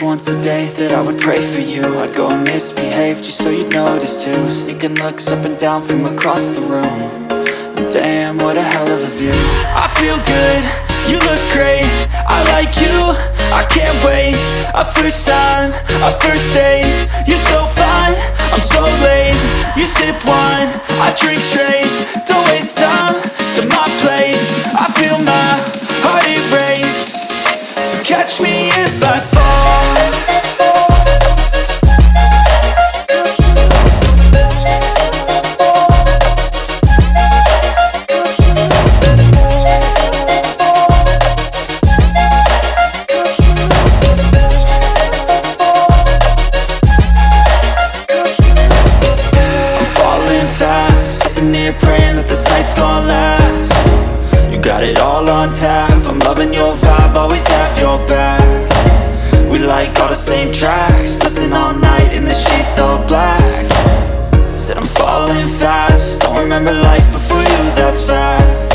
once a day that I would pray for you. I'd go and misbehave just so you'd notice too. Sneaking looks up and down from across the room. And damn, what a hell of a view. I feel good, you look great, I like you, I can't wait. A first time, a first date, you're so fine, I'm so late. You sip wine, I drink straight. Don't waste time to my place. I feel my heart erase. So catch me if I fall. Praying that this night's gonna last. You got it all on tap, I'm loving your vibe, always have your back. We like all the same tracks, listen all night in the sheets all black. Said I'm falling fast, don't remember life before you, that's fact.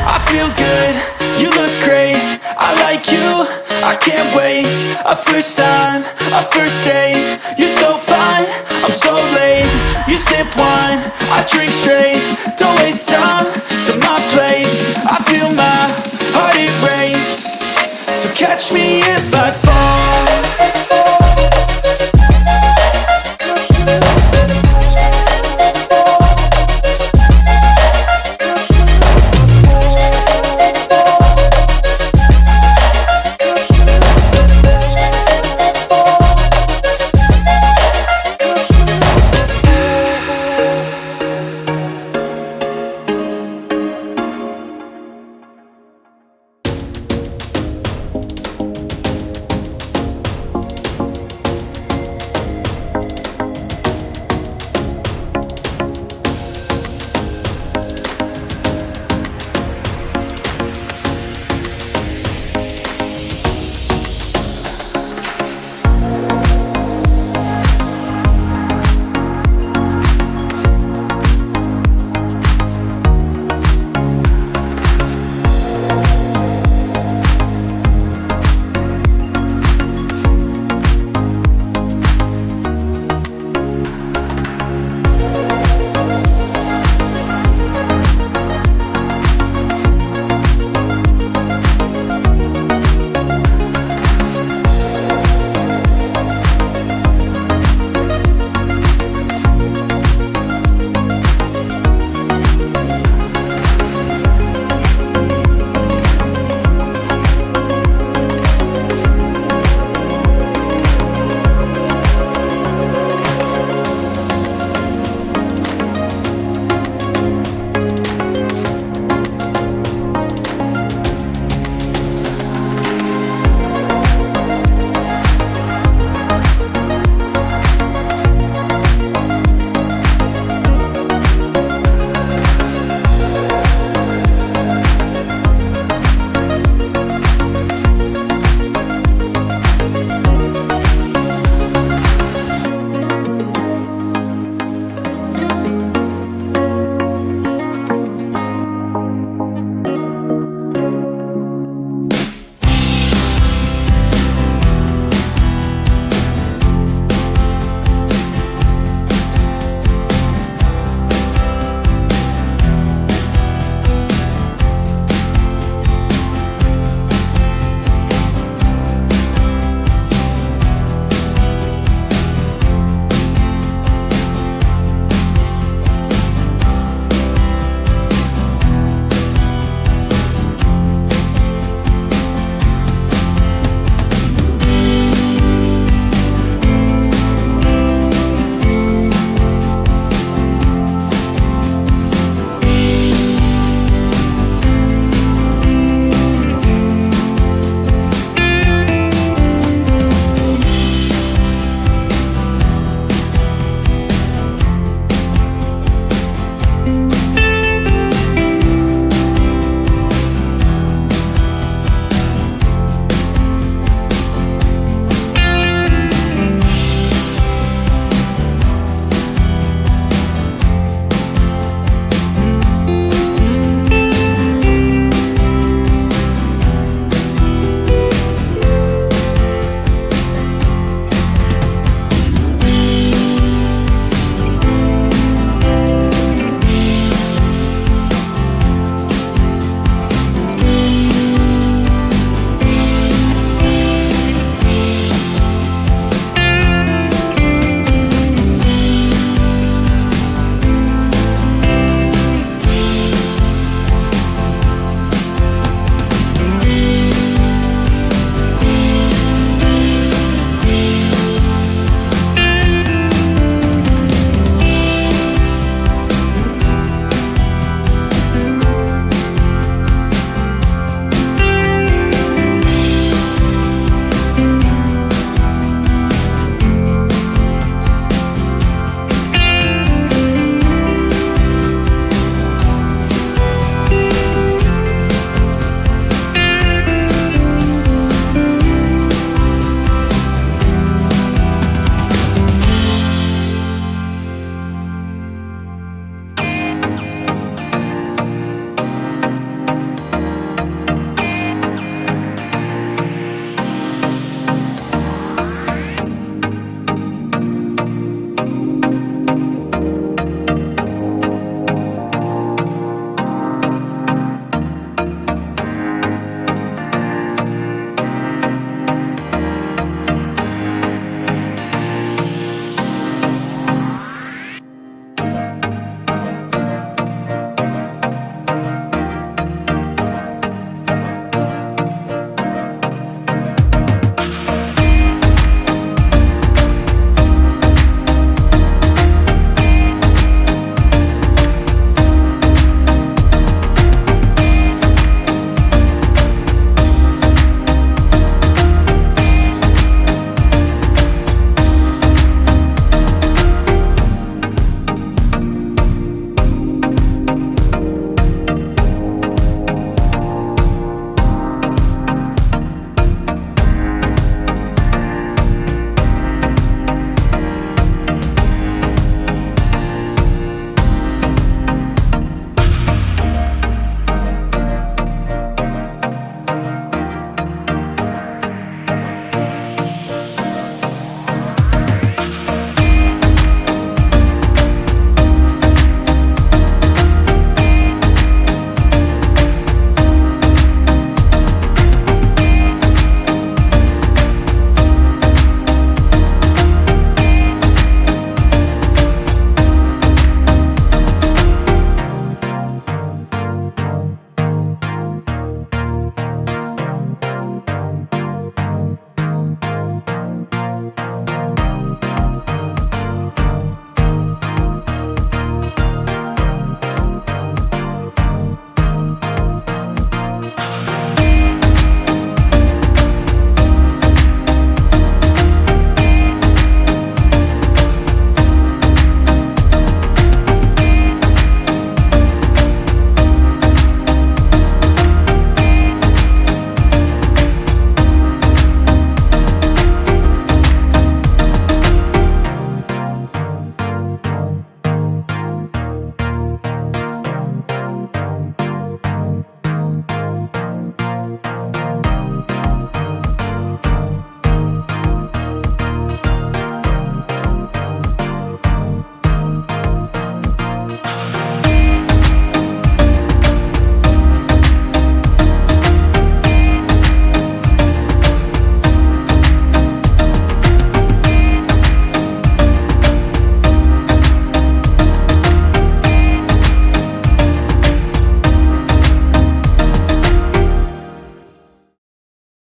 I feel good, you look great, I like you, I can't wait. A first time, a first date, you're so fine, I'm so late. You sip wine, I drink straight. Don't waste time to my place. I feel my heart erase. So catch me if I fall.